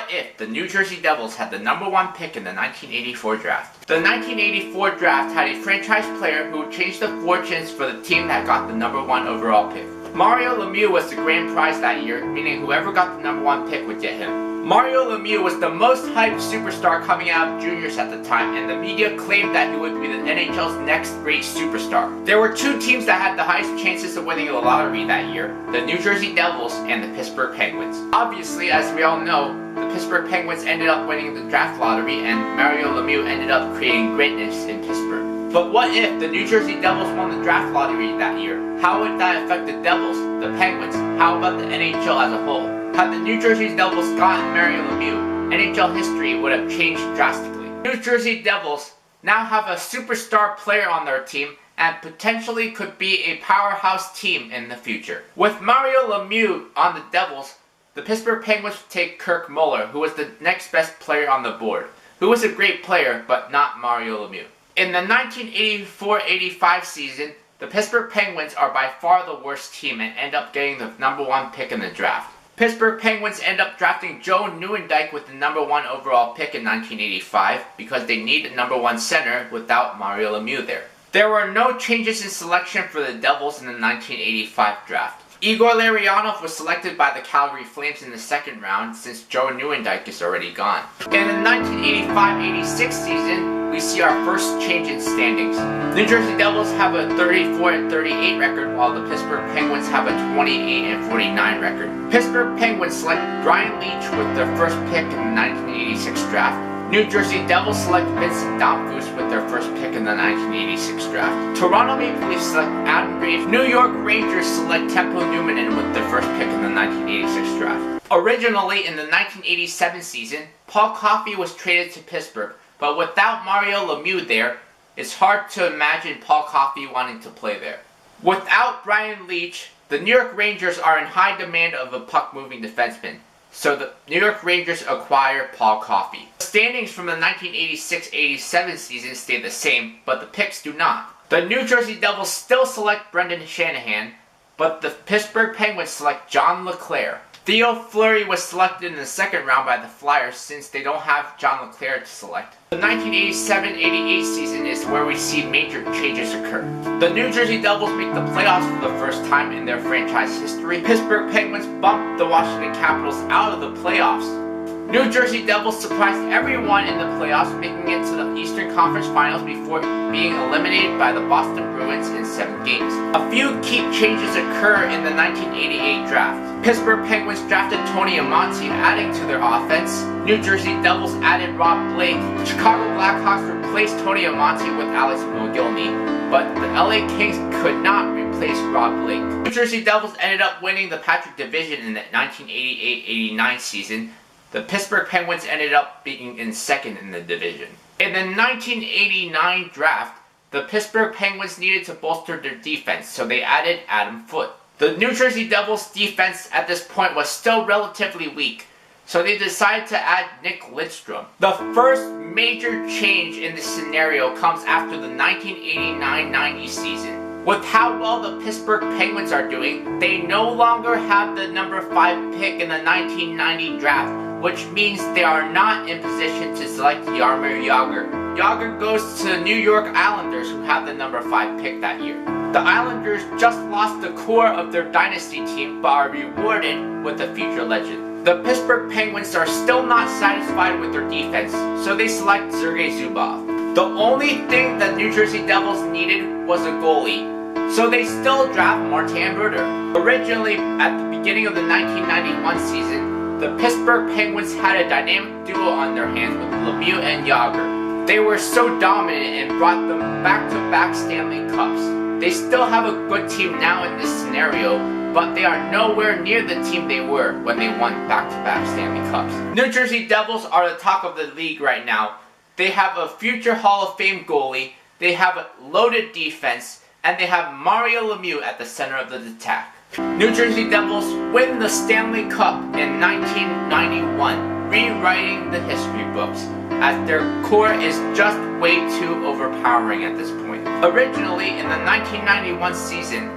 What if the New Jersey Devils had the #1 pick in the 1984 draft? The 1984 draft had a franchise player who changed the fortunes for the team that got the #1 overall pick. Mario Lemieux was the grand prize that year, meaning whoever got the #1 pick would get him. Mario Lemieux was the most hyped superstar coming out of juniors at the time, and the media claimed that he would be the NHL's next great superstar. There were two teams that had the highest chances of winning the lottery that year, the New Jersey Devils and the Pittsburgh Penguins. Obviously, as we all know, the Pittsburgh Penguins ended up winning the draft lottery, and Mario Lemieux ended up creating greatness in Pittsburgh. But what if the New Jersey Devils won the draft lottery that year? How would that affect the Devils, the Penguins? How about the NHL as a whole? Had the New Jersey Devils gotten Mario Lemieux, NHL history would have changed drastically. New Jersey Devils now have a superstar player on their team and potentially could be a powerhouse team in the future. With Mario Lemieux on the Devils, the Pittsburgh Penguins would take Kirk Muller, who was the next best player on the board, who was a great player but not Mario Lemieux. In the 1984-85 season, the Pittsburgh Penguins are by far the worst team and end up getting the #1 pick in the draft. Pittsburgh Penguins end up drafting Joe Nieuwendyk with the #1 overall pick in 1985 because they need a #1 center without Mario Lemieux there. There were no changes in selection for the Devils in the 1985 draft. Igor Larionov was selected by the Calgary Flames in the second round since Joe Nieuwendyk is already gone. In the 1985-86 season, we see our first change in standings. New Jersey Devils have a 34-38 record while the Pittsburgh Penguins have a 28-49 record. Pittsburgh Penguins select Brian Leetch with their first pick in the 1986 draft. New Jersey Devils select Vincent Damphousse with their first pick in the 1986 draft. Toronto Maple Leafs select Adam Graves. New York Rangers select Tempo Numminen with their first pick in the 1986 draft. Originally in the 1987 season, Paul Coffey was traded to Pittsburgh, but without Mario Lemieux there, it's hard to imagine Paul Coffey wanting to play there. Without Brian Leetch, the New York Rangers are in high demand of a puck-moving defenseman. So the New York Rangers acquire Paul Coffey. The standings from the 1986-87 season stay the same, but the picks do not. The New Jersey Devils still select Brendan Shanahan, but the Pittsburgh Penguins select John LeClair. Theo Fleury was selected in the second round by the Flyers since they don't have John LeClair to select. The 1987-88 season is where we see major changes occur. The New Jersey Devils make the playoffs for the first time in their franchise history. Pittsburgh Penguins bump the Washington Capitals out of the playoffs. New Jersey Devils surprised everyone in the playoffs, making it to the Eastern Conference Finals before being eliminated by the Boston Bruins in 7 games. A few key changes occur in the 1988 draft. Pittsburgh Penguins drafted Tony Amonte, adding to their offense. New Jersey Devils added Rob Blake. Chicago Blackhawks replaced Tony Amonte with Alex Mogilny, but the LA Kings could not replace Rob Blake. New Jersey Devils ended up winning the Patrick Division in the 1988-89 season. The Pittsburgh Penguins ended up being in second in the division. In the 1989 draft, the Pittsburgh Penguins needed to bolster their defense, so they added Adam Foote. The New Jersey Devils' defense at this point was still relatively weak, so they decided to add Nick Lidstrom. The first major change in this scenario comes after the 1989-90 season. With how well the Pittsburgh Penguins are doing, they no longer have the #5 pick in the 1990 draft, which means they are not in position to select Jarmoir Jagr. Jagr goes to the New York Islanders, who have the #5 pick that year. The Islanders just lost the core of their dynasty team, but are rewarded with a future legend. The Pittsburgh Penguins are still not satisfied with their defense, so they select Sergei Zubov. The only thing that New Jersey Devils needed was a goalie, so they still draft Martin Brodeur. Originally, at the beginning of the 1991 season, the Pittsburgh Penguins had a dynamic duo on their hands with Lemieux and Jagr. They were so dominant and brought them back-to-back Stanley Cups. They still have a good team now in this scenario, but they are nowhere near the team they were when they won back-to-back Stanley Cups. New Jersey Devils are the talk of the league right now. They have a future Hall of Fame goalie, they have a loaded defense, and they have Mario Lemieux at the center of the attack. New Jersey Devils win the Stanley Cup in 1991, rewriting the history books, as their core is just way too overpowering at this point. Originally, in the 1991 season,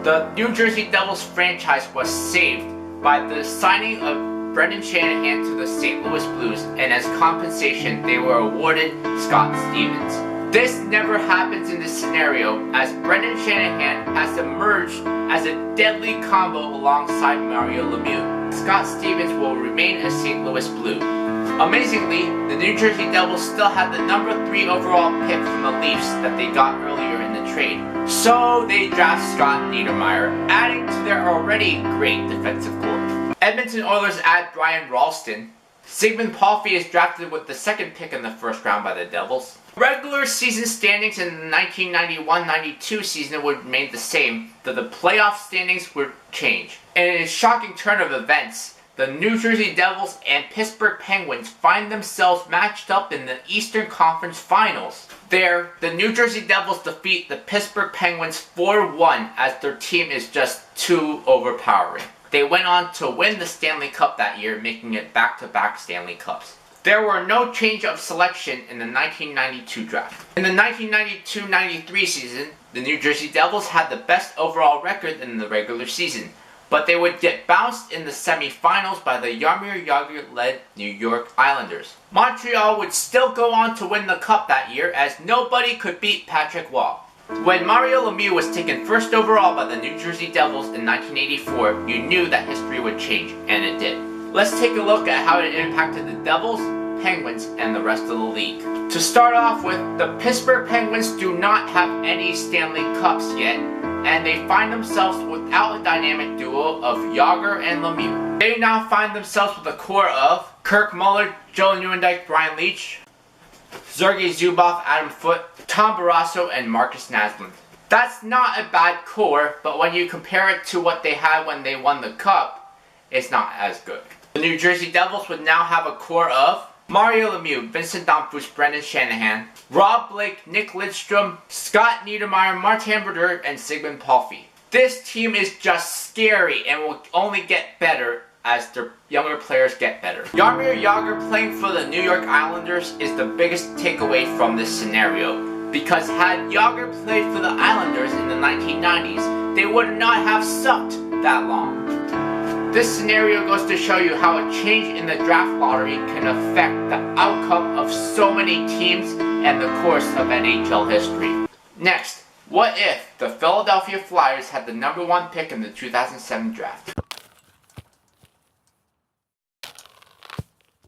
the New Jersey Devils franchise was saved by the signing of Brendan Shanahan to the St. Louis Blues, and as compensation, they were awarded Scott Stevens. This never happens in this scenario, as Brendan Shanahan has emerged as a deadly combo alongside Mario Lemieux. Scott Stevens will remain a St. Louis Blue. Amazingly, the New Jersey Devils still had the number 3 overall pick from the Leafs that they got earlier in the trade. So they draft Scott Niedermayer, adding to their already great defensive core. Edmonton Oilers add Brian Ralston. Sigmund Palffy is drafted with the 2nd pick in the 1st round by the Devils. Regular season standings in the 1991-92 season would remain the same, though the playoff standings would change. And in a shocking turn of events, the New Jersey Devils and Pittsburgh Penguins find themselves matched up in the Eastern Conference Finals. There, the New Jersey Devils defeat the Pittsburgh Penguins 4-1 as their team is just too overpowering. They went on to win the Stanley Cup that year, making it back-to-back Stanley Cups. There were no change of selection in the 1992 draft. In the 1992-93 season, the New Jersey Devils had the best overall record in the regular season, but they would get bounced in the semifinals by the Jarmoir Jagr-led New York Islanders. Montreal would still go on to win the Cup that year, as nobody could beat Patrick Waugh. When Mario Lemieux was taken 1st overall by the New Jersey Devils in 1984, you knew that history would change, and it did. Let's take a look at how it impacted the Devils, Penguins, and the rest of the league. To start off with, the Pittsburgh Penguins do not have any Stanley Cups yet, and they find themselves without a dynamic duo of Jagr and Lemieux. They now find themselves with a core of Kirk Muller, Joe Nieuwendyk, Brian Leetch, Sergei Zubov, Adam Foote, Tom Barrasso, and Marcus Naslund. That's not a bad core, but when you compare it to what they had when they won the Cup, it's not as good. The New Jersey Devils would now have a core of Mario Lemieux, Vincent Damphousse, Brendan Shanahan, Rob Blake, Nick Lidstrom, Scott Niedermayer, Martin Brodeur, and Sigmund Palffy. This team is just scary and will only get better as their younger players get better. Jarmoir Jagr playing for the New York Islanders is the biggest takeaway from this scenario, because had Jagr played for the Islanders in the 1990s, they would not have sucked that long. This scenario goes to show you how a change in the draft lottery can affect the outcome of so many teams and the course of NHL history. Next, what if the Philadelphia Flyers had the #1 pick in the 2007 draft?